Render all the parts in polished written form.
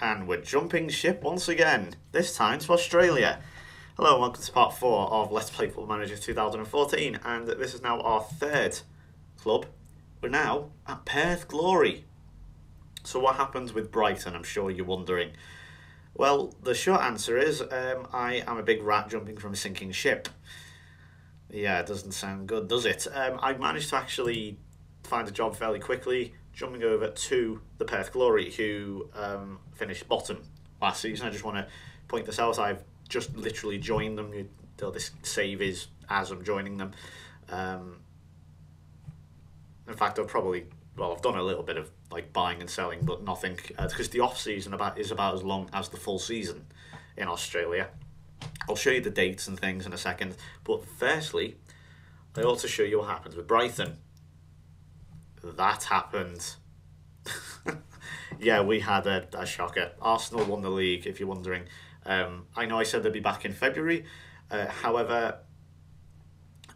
And we're jumping ship once again, this time to Australia. Hello and welcome to part 4 of Let's Play Football Manager 2014, and this is now our third club. We're now at Perth Glory. So what happens with Brighton, I'm sure you're wondering. Well, the short answer is I am a big rat jumping from a sinking ship. Yeah, it doesn't sound good, does it? I managed to actually find a job fairly quickly, jumping over to the Perth Glory, who finished bottom last season. I just want to point this out. I've just literally joined them. This save is as I'm joining them. In fact, I've done a little bit of like buying and selling, but nothing, because the off season is about as long as the full season in Australia. I'll show you the dates and things in a second, but firstly, I ought to show you what happens with Brighton. That happened. Yeah, we had a shocker. Arsenal won the league, if you're wondering. I know I said they'd be back in February. However,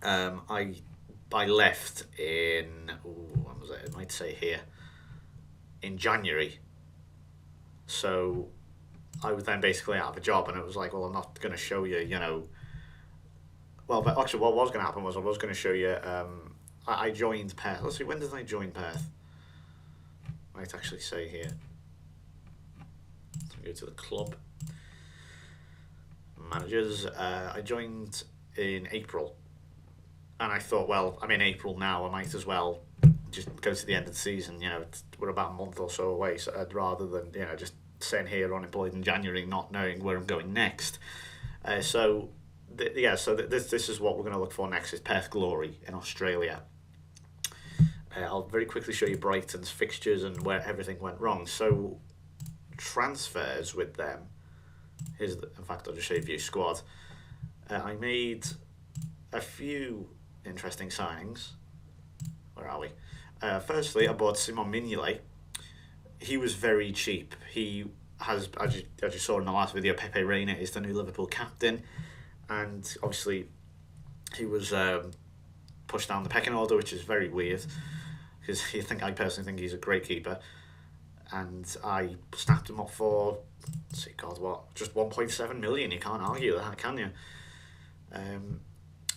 I left in, when was it? I might say here, in January. So I was then basically out of a job, and it was like, well, I'm not going to show you, Well, but actually, what was going to happen was I was going to show you. I joined Perth. Let's see, when did I join Perth? I might actually say here. Let's go to the club. Managers. I joined in April. And I thought, well, I'm in April now. I might as well just go to the end of the season. We're about a month or so away. So rather than, just sitting here unemployed in January, not knowing where I'm going next. This is what we're going to look for next, is Perth Glory in Australia. I'll very quickly show you Brighton's fixtures and where everything went wrong. So, transfers with them. In fact, I'll just show you view squad. I made a few interesting signings. Where are we? Firstly, I bought Simon Mignolet. He was very cheap. He has, as you saw in the last video, Pepe Reina is the new Liverpool captain. And obviously, he was pushed down the pecking order, which is very weird, because I personally think he's a great keeper. And I snapped him up for, just 1.7 million. You can't argue that, can you?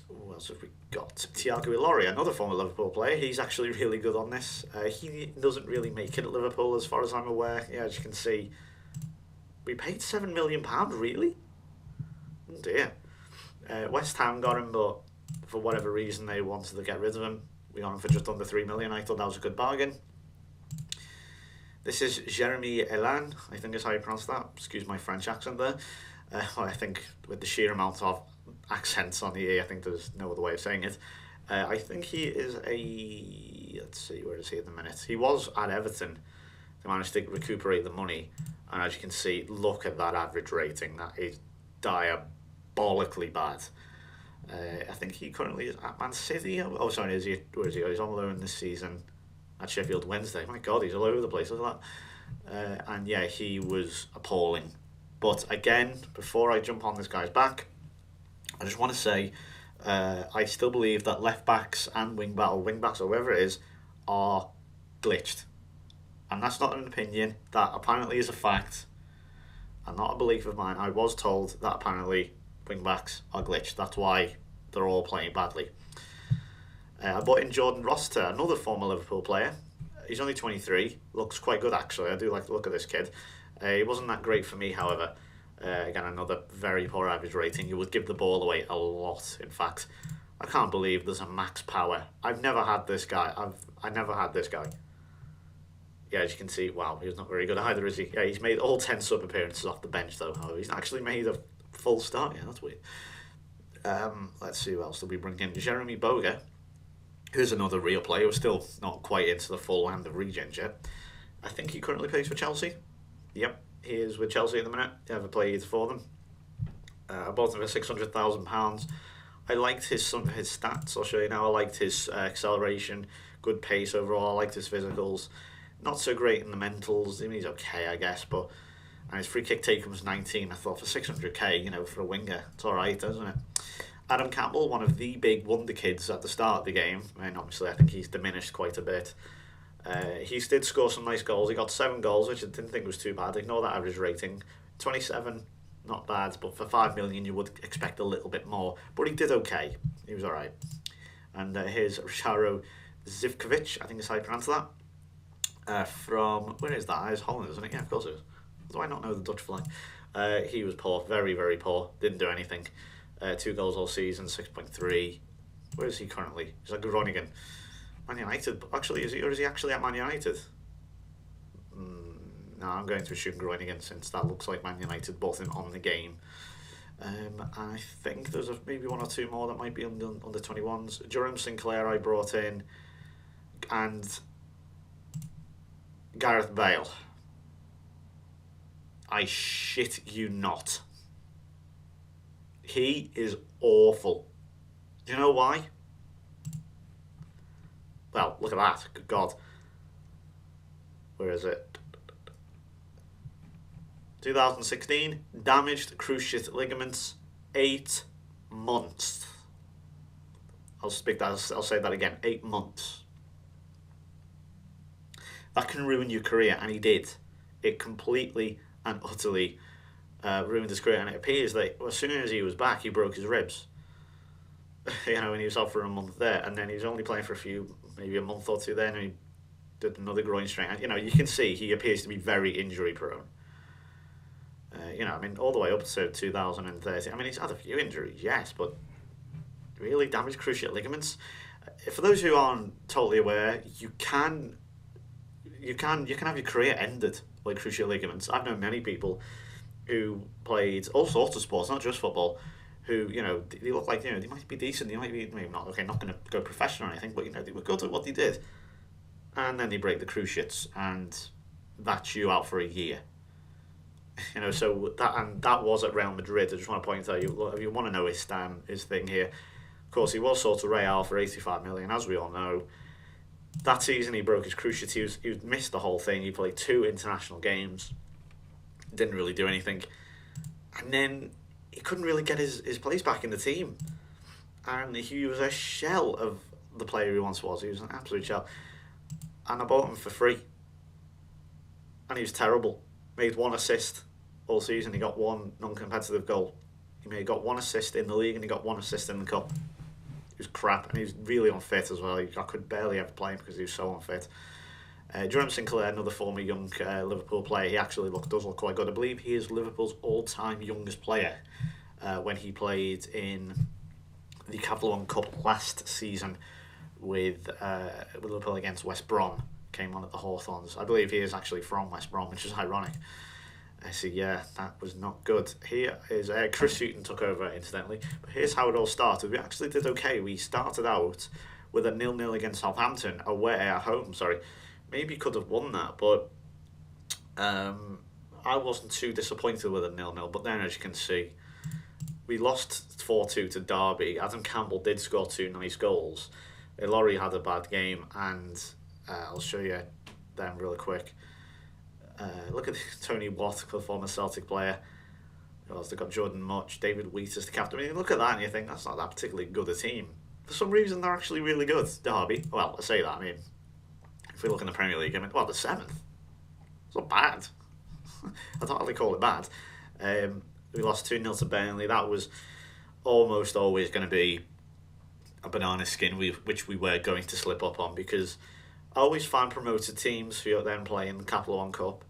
Who else have we got? Thiago Ilori, another former Liverpool player. He's actually really good on this. He doesn't really make it at Liverpool, as far as I'm aware. Yeah, as you can see, we paid £7 million, really? Oh dear. West Ham got him, but for whatever reason they wanted to get rid of him. We got him for just under 3 million. I thought that was a good bargain. This is Jeremy Elan, I think is how you pronounce that. Excuse my French accent there. I think with the sheer amount of accents on the E, I think there's no other way of saying it. I think he is let's see, where is he at the minute? He was at Everton. They managed to recuperate the money. And as you can see, look at that average rating. That is diabolically bad. I think he currently is at Man City. Oh, sorry, where is he? Oh, he's on loan this season at Sheffield Wednesday. My God, he's all over the place. Look at that. And yeah, he was appalling. But again, before I jump on this guy's back, I just want to say I still believe that left backs and wing backs or whoever it is are glitched. And that's not an opinion. That apparently is a fact. And not a belief of mine. I was told that apparently wing backs are glitched. That's why they're all playing badly. I bought in Jordan Roster, another former Liverpool player. He's only 23. Looks quite good, actually. I do like the look of this kid. He wasn't that great for me, however. Again, another very poor average rating. He would give the ball away a lot. In fact, I can't believe there's a max power. I've never had this guy. I never had this guy. Yeah, as you can see, wow, he's not very good either, is he? Yeah, he's made all 10 sub appearances off the bench, though. Oh, he's actually made a full start. Yeah, that's weird. Let's see who else did we bring in. Jeremy Boga, who's another real player, who's still not quite into the full land of regen yet. I think he currently plays for Chelsea. Yep, he is with Chelsea at the minute. He never played for them. I bought him for £600,000. I liked some of his stats. I'll show you now. I liked his acceleration, good pace overall. I liked his physicals. Not so great in the mentals. I mean, he's okay, I guess, but his free kick taken was 19. I thought for 600k, for a winger, it's all right, doesn't it? Adam Campbell, one of the big wonder kids at the start of the game. I mean, obviously, I think he's diminished quite a bit. He did score some nice goals. He got 7 goals, which I didn't think was too bad. Ignore that average rating. 27, not bad, but for 5 million you would expect a little bit more. But he did okay. He was alright. And here's Richaro Zivkovic, I think is how you pronounce that. From, where is that? It's Holland, isn't it? Yeah, of course it is. Do I not know the Dutch flag? He was poor, very, very poor. Didn't do anything. 2 goals all season, 6.3. Where is he currently? He's at Groningen. Man United. Actually, is he actually at Man United? No, I'm going to assume Groningen since that looks like Man United bought him on the game. I think there's maybe 1 or 2 more that might be under 21s. Jerome Sinclair I brought in, and Gareth Bale. I shit you not. He is awful. Do you know why? Well, look at that. Good God. Where is it? 2016, damaged cruciate ligaments, 8 months. I'll say that again, 8 months. That can ruin your career, and he did. It completely and utterly ruined his career, and it appears that as soon as he was back, he broke his ribs. And he was out for a month there, and then he was only playing for maybe a month or 2 there, and he did another groin strain. And, you can see he appears to be very injury prone. All the way up to 2030. He's had a few injuries, yes, but really damaged cruciate ligaments. For those who aren't totally aware, you can have your career ended by cruciate ligaments. I've known many people who played all sorts of sports, not just football, who they look like they might be decent, they might be maybe not going to go professional or anything, but they were good at what they did, and then they break the cruciates, and that's you out for a year. So that was at Real Madrid. I just want to point out, if you want to know his thing here, of course he was sold to Real for 85 million, as we all know. That season he broke his cruciate. He missed the whole thing. He played 2 international games, didn't really do anything, and then he couldn't really get his place back in the team, and he was a shell of the player he once was. He was an absolute shell, and I bought him for free, and he was terrible. Made 1 assist all season. He got 1 non-competitive goal. He got 1 assist in the league, and he got 1 assist in the cup. He was crap, and he was really unfit as well. I could barely ever play him because he was so unfit. Jerome Sinclair, another former young Liverpool player, he actually does look quite good. I believe he is Liverpool's all-time youngest player when he played in the Capital One Cup last season with Liverpool against West Brom. Came on at the Hawthorns. I believe he is actually from West Brom, which is ironic. So yeah, that was not good. Here is Chris Hughton took over, incidentally. But here's how it all started. We actually did okay. We started out with a 0-0 against Southampton, at home, sorry. Maybe could have won that, but I wasn't too disappointed with a 0-0. But then, as you can see, we lost 4-2 to Derby. Adam Campbell did score 2 nice goals. Laurie had a bad game, and I'll show you them really quick. Look at Tony Watt, the former Celtic player. They've got Jordan Much, David Wheat as the captain. Look at that and you think, that's not that particularly good a team. For some reason, they're actually really good. Derby, well, I say that, if we look in the Premier League, they're 7th. It's not bad. I don't really call it bad. We lost 2-0 to Burnley. That was almost always going to be a banana skin, which we were going to slip up on, because I always find promoted teams who then play in the Capital One Cup,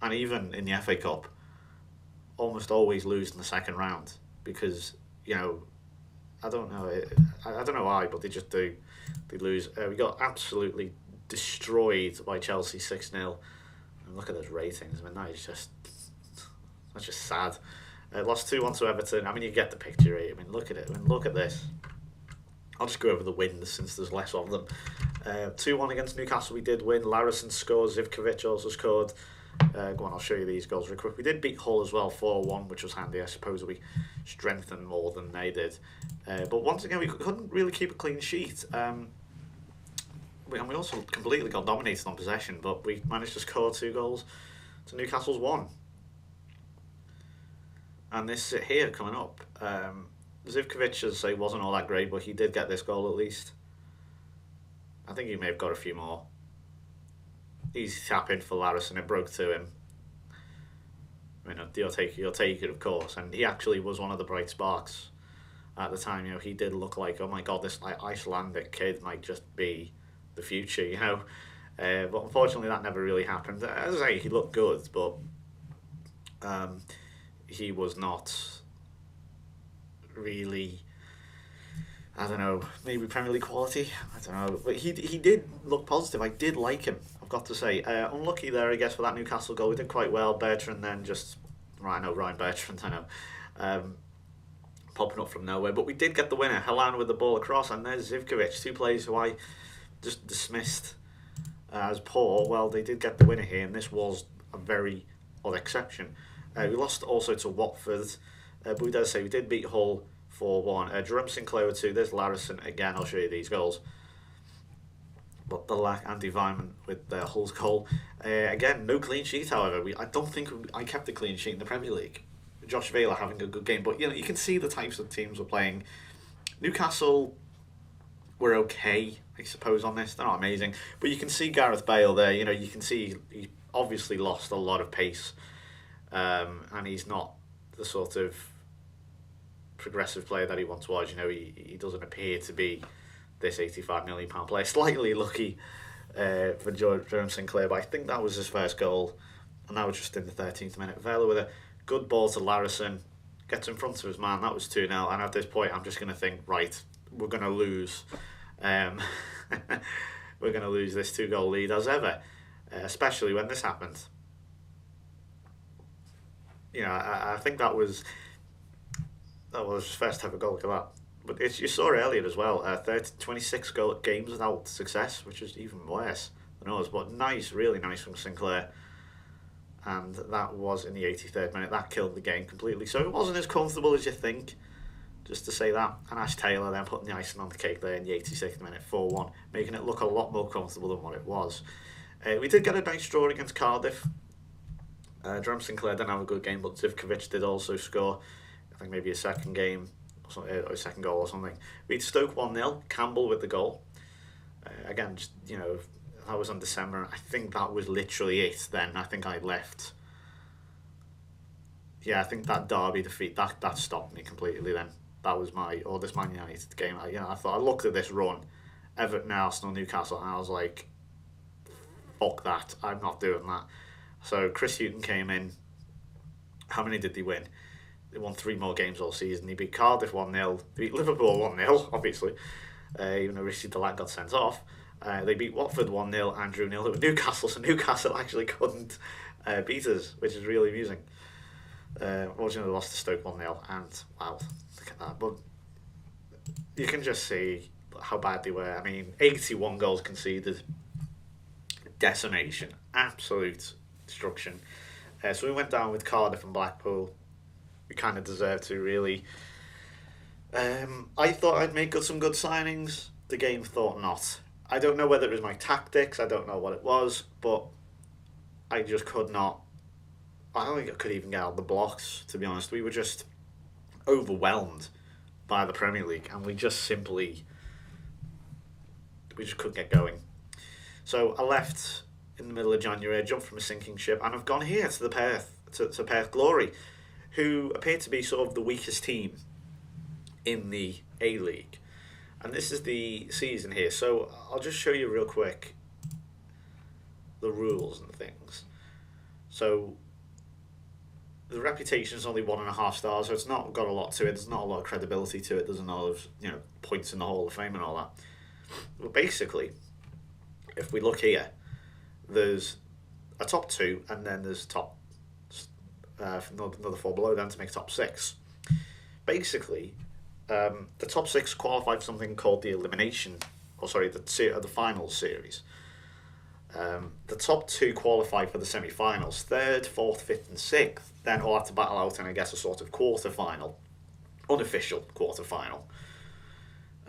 and even in the FA Cup, almost always lose in the second round, because, I don't know why, but they just do. They lose. We got absolutely destroyed by Chelsea 6-0. And look at those ratings. That's just sad. Lost 2-1 to Everton. You get the picture here. Look at it. Look at this. I'll just go over the wins since there's less of them. 2-1 against Newcastle we did win. Larison scored. Zivkovic also scored. Go on, I'll show you these goals real quick. We did beat Hull as well, 4-1, which was handy. I suppose we strengthened more than they did. But once again, we couldn't really keep a clean sheet. We also completely got dominated on possession, but we managed to score 2 goals to Newcastle's 1. And this here coming up, Zivkovic, as I say, wasn't all that great, but he did get this goal at least. I think he may have got a few more. easy tap in for Laris, and it broke to him. You'll take it, of course. And he actually was one of the bright sparks at the time. He did look like, oh my god, this Icelandic kid might just be the future. But unfortunately, that never really happened. As I say, he looked good, but he was not really, I don't know, maybe Premier League quality. I don't know, but he did look positive. I did like him, I've got to say. Unlucky there, I guess, for that Newcastle goal. He did quite well. Bertrand then Ryan Bertrand, popping up from nowhere. But we did get the winner. Halan with the ball across, and there's Zivkovic, two players who I just dismissed as poor. Well, they did get the winner here, and this was a very odd exception. We lost also to Watford, but we did say we did beat Hull 4-1. Jerome Sinclair with 2. There's Larison again. I'll show you these goals. But the lack, Andy Vyman with Hull's goal. Again, no clean sheet, however. I don't think I kept a clean sheet in the Premier League. Josh Vela having a good game, but you can see the types of teams we're playing. Newcastle were okay, I suppose, on this. They're not amazing, but you can see Gareth Bale there. You can see he obviously lost a lot of pace, and he's not the sort of progressive player that he once was. He doesn't appear to be this £85 million player. Slightly lucky for Jerome Sinclair, but I think that was his first goal, and that was just in the 13th minute. Vela with a good ball to Larison, gets in front of his man. That was 2-0, and at this point I'm just going to think, right, we're going to lose. We're going to lose this 2-goal lead as ever, especially when this happened. I think that was his first ever goal. Look at that. But you saw earlier as well, 26 games without success, which is even worse than us. But nice, really nice from Sinclair. And that was in the 83rd minute. That killed the game completely. So it wasn't as comfortable as you think, just to say that. And Ash Taylor then putting the icing on the cake there in the 86th minute, 4-1, making it look a lot more comfortable than what it was. We did get a nice draw against Cardiff. Jerome Sinclair didn't have a good game, but Zivkovic did also score. I think maybe a second game, or a second goal or something. Beat Stoke 1-0. Campbell with the goal. Again, just, that was in December. I think that was literally it then. I think I left. Yeah, I think that Derby defeat, that stopped me completely then. That was this Man United game. I thought, I looked at this run, Everton, Arsenal, Newcastle, and I was like, fuck that. I'm not doing that. So Chris Hughton came in. How many did they win? They won 3 more games all season. They beat Cardiff 1-0. They beat Liverpool 1-0, obviously. Even though Richie Delant got sent off. They beat Watford 1-0 and drew 0 with Newcastle, so Newcastle actually couldn't beat us, which is really amusing. Unfortunately, they lost to Stoke 1-0, and wow, look at that. But you can just see how bad they were. 81 goals conceded, decimation, absolute destruction. So we went down with Cardiff and Blackpool. We kind of deserved to, really. I thought I'd make some good signings. The game thought not. I don't know whether it was my tactics, I don't know what it was, but I just could not. I don't think I could even get out of the blocks, to be honest. We were just overwhelmed by the Premier League, and we just couldn't get going. So I left in the middle of January, I jumped from a sinking ship, and I've gone here to the Perth Glory, who appear to be sort of the weakest team in the A-League. And this is the season here, so I'll just show you real quick the rules and things. So the reputation is only 1.5 stars, so it's not got a lot to it. There's not a lot of credibility to it. There's not a lot of points in the Hall of Fame and all that. But basically, if we look here, there's a top 2, and then there's top another 4 below them to make top 6. Basically, the top 6 qualify for something called the the finals series. The top 2 qualify for the semi-finals. 3rd, 4th, 5th and 6th then all have to battle out in, I guess, a sort of quarter-final, unofficial quarter-final.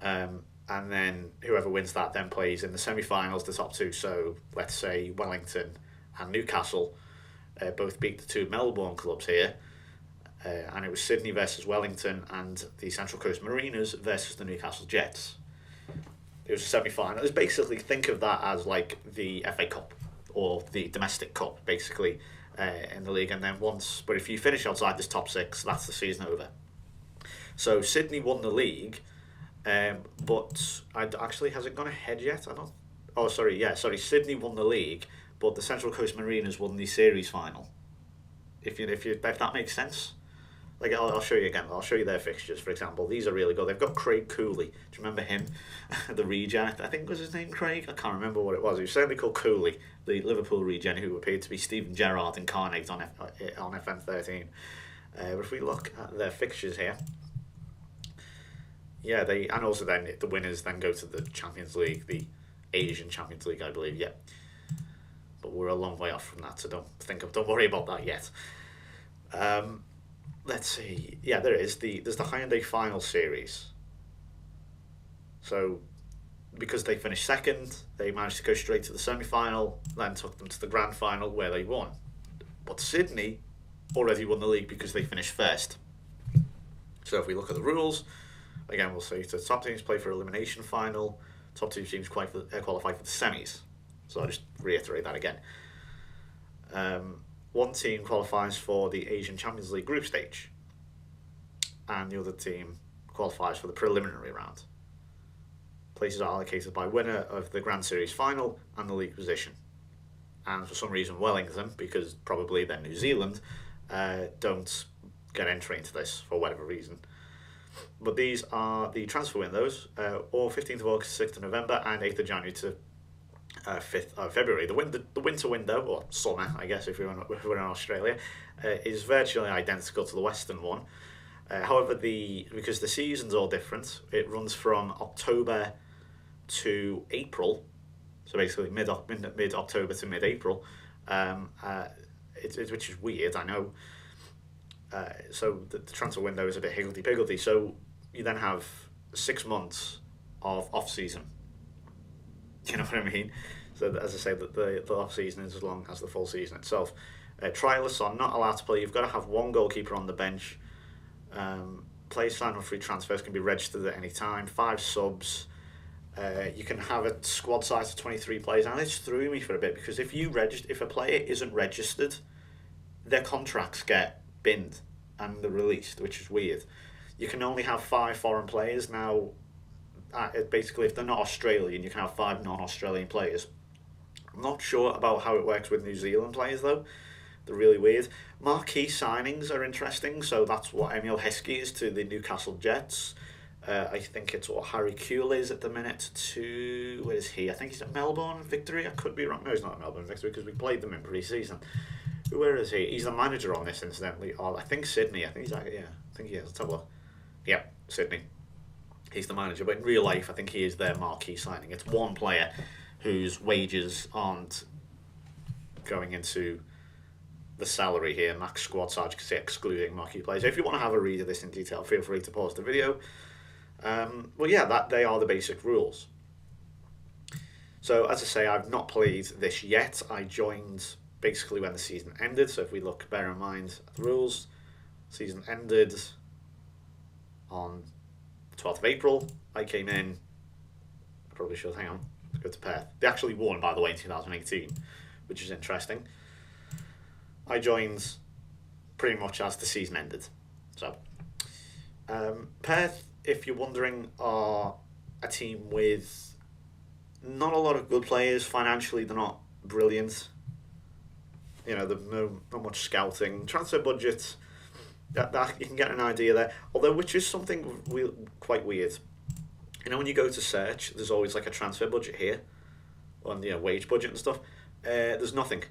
And then whoever wins that then plays in the semi-finals, the top 2. So let's say Wellington and Newcastle both beat the 2 Melbourne clubs here. And it was Sydney versus Wellington and the Central Coast Mariners versus the Newcastle Jets. It was a semi-final. It's basically, think of that as like the FA Cup or the domestic cup, basically, in the league. And then but if you finish outside this top 6, that's the season over. So Sydney won the league, but has it gone ahead yet? I don't. Oh, sorry. Yeah, sorry. Sydney won the league, but the Central Coast Mariners won the series final. If that makes sense. Like, I'll show you again. I'll show you their fixtures, for example. These are really good. They've got Craig Cooley. Do you remember him? The regen. I think was his name Craig? I can't remember what it was. He was certainly called Cooley, the Liverpool regen, who appeared to be Stephen Gerrard incarnate on FM13. But if we look at their fixtures here, yeah, and also then the winners then go to the Champions League, the Asian Champions League, I believe, yeah. But we're a long way off from that, so don't worry about that yet. Let's see. Yeah, there's the Hyundai Final Series. So, because they finished second, they managed to go straight to the semi-final, then took them to the grand final where they won. But Sydney already won the league because they finished first. So if we look at the rules, again, we'll say the top teams play for elimination final, top 2 teams qualify for the semis. So I'll just reiterate that again. One team qualifies for the Asian Champions League group stage, and the other team qualifies for the preliminary round. Places are allocated by winner of the Grand Series final and the league position. And for some reason, Wellington, because probably they're New Zealand, don't get entry into this for whatever reason. But these are the transfer windows, or 15th of August, 6th of November, and 8th of January to 5th of February. The winter window, or summer, I guess, if we're in Australia, is virtually identical to the Western one. However, because the season's all different, it runs from October to April, so basically mid-October to mid-April, which is weird, I know. So the transfer window is a bit higgledy-piggledy. So you then have 6 months of off-season. You know what I mean? So as I say, the off-season is as long as the full season itself. Trialists are not allowed to play. You've got to have one goalkeeper on the bench. Players signed on free transfers can be registered at any time. 5 subs. You can have a squad size of 23 players. And this threw me for a bit, because if a player isn't registered, their contracts get binned and they're released, which is weird. You can only have 5 foreign players now. Basically, if they're not Australian, you can have 5 non-Australian players. I'm not sure about how it works with New Zealand players, though. They're really weird. Marquee signings are interesting. So that's what Emil Heskey is to the Newcastle Jets. I think it's what Harry Kewell is at the minute to... Where is he? I think he's at Melbourne Victory. I could be wrong. No, he's not at Melbourne Victory, because we played them in pre-season. Where is he? He's the manager on this, incidentally. I think Sydney. I think he is. Let's have a look. Yep, Sydney. He's the manager, but in real life, I think he is their marquee signing. It's one player whose wages aren't going into the salary here, max squad size, excluding marquee players. So if you want to have a read of this in detail, feel free to pause the video. Well, yeah, they are the basic rules. So as I say, I've not played this yet. I joined basically when the season ended. So if we bear in mind the rules, season ended on 12th of April. I came in, I probably should, hang on, let's go to Perth. They actually won, by the way, in 2018, which is interesting. I joined pretty much as the season ended. So, Perth, if you're wondering, are a team with not a lot of good players. Financially, they're not brilliant. You know, there's not much scouting. Transfer budget, that you can get an idea there. Although, which is something quite weird. You know, when you go to search, there's always like a transfer budget here, on wage budget and stuff. There's nothing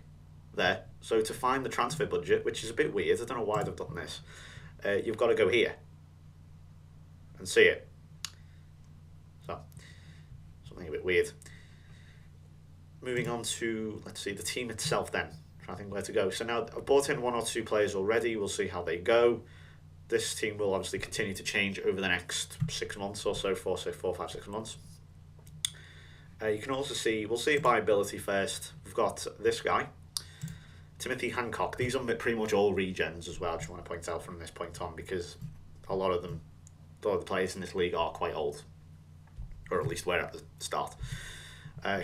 there. So to find the transfer budget, which is a bit weird, I don't know why they've done this, you've got to go here and see it. So, something a bit weird. Moving on to, let's see, the team itself then. Trying to think where to go. So now I've brought in 1 or 2 players already. We'll see how they go. This team will obviously continue to change over the next 6 months or so, 4, 5, 6 months. You can also see, we'll see it by ability first. We've got this guy, Timothy Hancock. These are pretty much all regens as well, I just want to point out from this point on, because a lot of the players in this league are quite old, or at least were at the start.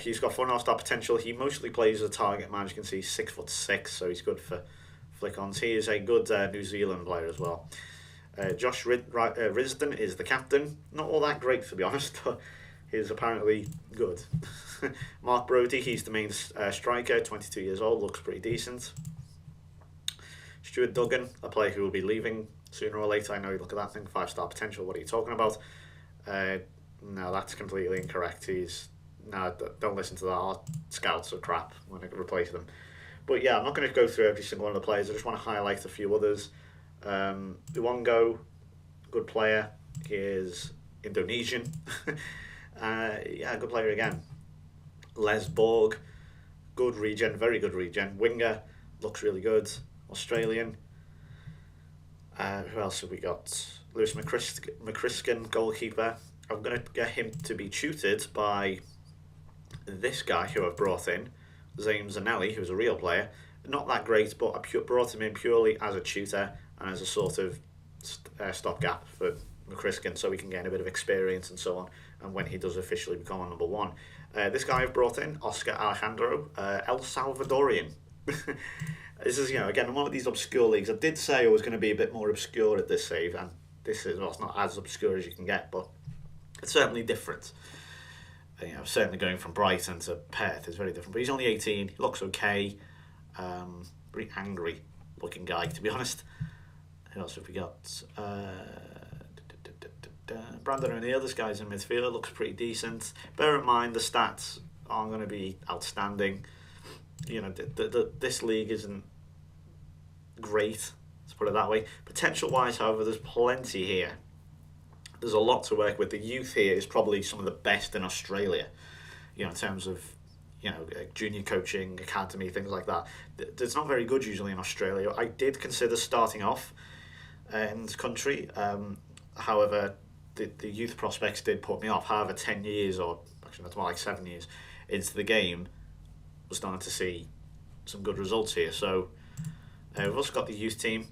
He's got 4.5 star potential. He mostly plays as a target man. As you can see, 6'6", so he's good for flick-ons. He is a good New Zealand player as well. Josh Risden is the captain. Not all that great, to be honest, but he's apparently good. Mark Brodie, he's the main striker, 22 years old, looks pretty decent. Stuart Duggan, a player who will be leaving sooner or later. I know you look at that thing, 5-star potential. What are you talking about? No, that's completely incorrect. No, don't listen to that. Our scouts are crap when I replace them. But yeah, I'm not going to go through every single one of the players. I just want to highlight a few others. Iwango, good player. He is Indonesian. Yeah, good player again. Les Borg, good regen, very good regen. Winger, looks really good. Australian. Who else have we got? Lewis McCriskin, goalkeeper. I'm going to get him to be tutored by this guy who I've brought in, Zaim Zanelli, who's a real player. Not that great, but I brought him in purely as a tutor and as a sort of stopgap for McCriskin, so he can gain a bit of experience and so on, and when he does officially become a number one. This guy I've brought in, Oscar Alejandro, El Salvadorian. This is, again, one of these obscure leagues. I did say I was going to be a bit more obscure at this save, and this is, well, it's not as obscure as you can get, but it's certainly different. Certainly going from Brighton to Perth is very different. But he's only 18, he looks okay. Pretty angry looking guy, to be honest. Who else have we got? Brandon O'Neill, this guy's in midfield, looks pretty decent. Bear in mind the stats aren't going to be outstanding. This league isn't great, let's put it that way. Potential-wise, however, there's plenty here. There's a lot to work with. The youth here is probably some of the best in Australia, in terms of, junior coaching, academy, things like that. It's not very good usually in Australia. I did consider starting off in this country. However, the youth prospects did put me off. However, 10 years, or actually that's more like 7 years, into the game, we're starting to see some good results here. So we've also got the youth team.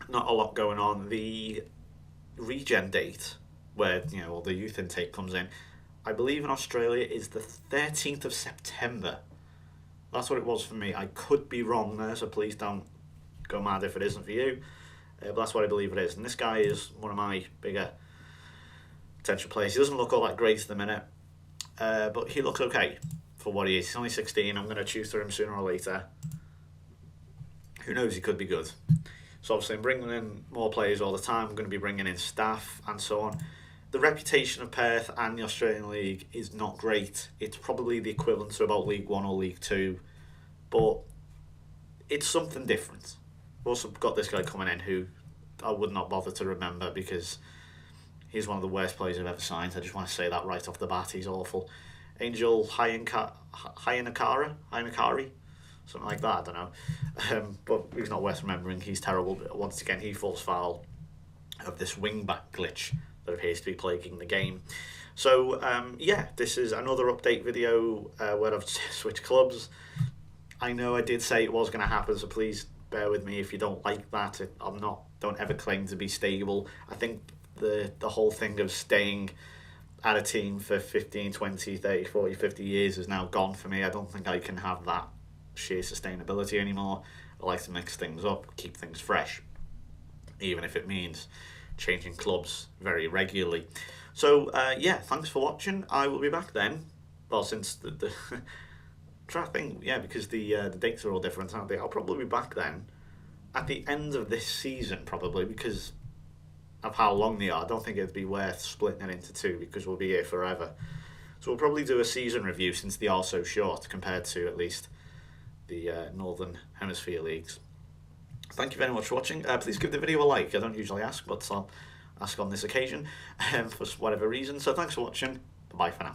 Not a lot going on. The regen date, where all the youth intake comes in, I believe in Australia is the 13th of September. That's what it was for me. I could be wrong there, so please don't go mad if it isn't for you. But that's what I believe it is. And this guy is one of my bigger potential players. He doesn't look all that great at the minute, but he looks okay for what he is. He's only 16. I'm going to tutor him sooner or later. Who knows, he could be good. So obviously I'm bringing in more players all the time. I'm going to be bringing in staff and so on. The reputation of Perth and the Australian League is not great. It's probably the equivalent to about League 1 or League 2. But it's something different. We've also got this guy coming in who I would not bother to remember because he's one of the worst players I've ever signed. I just want to say that right off the bat. He's awful. Angel Hayanakari? Something like that, I don't know. But he's not worth remembering. He's terrible. But once again, he falls foul of this wing-back glitch that appears to be plaguing the game. So, yeah, this is another update video where I've switched clubs. I know I did say it was going to happen, so please bear with me if you don't like that. Don't ever claim to be stable. I think the whole thing of staying at a team for 15, 20, 30, 40, 50 years is now gone for me. I don't think I can have that sheer sustainability anymore. I like to mix things up, keep things fresh, even if it means changing clubs very regularly. So yeah, thanks for watching. I will be back then. Well, since the try to think, yeah, because the dates are all different, aren't they? I'll probably be back then at the end of this season, probably, because of how long they are. I don't think it'd be worth splitting it into two because we'll be here forever. So we'll probably do a season review since they are so short compared to at least the Northern Hemisphere leagues. Thank you very much for watching. Please give the video a like. I don't usually ask, but I'll ask on this occasion for whatever reason. So thanks for watching. Bye for now.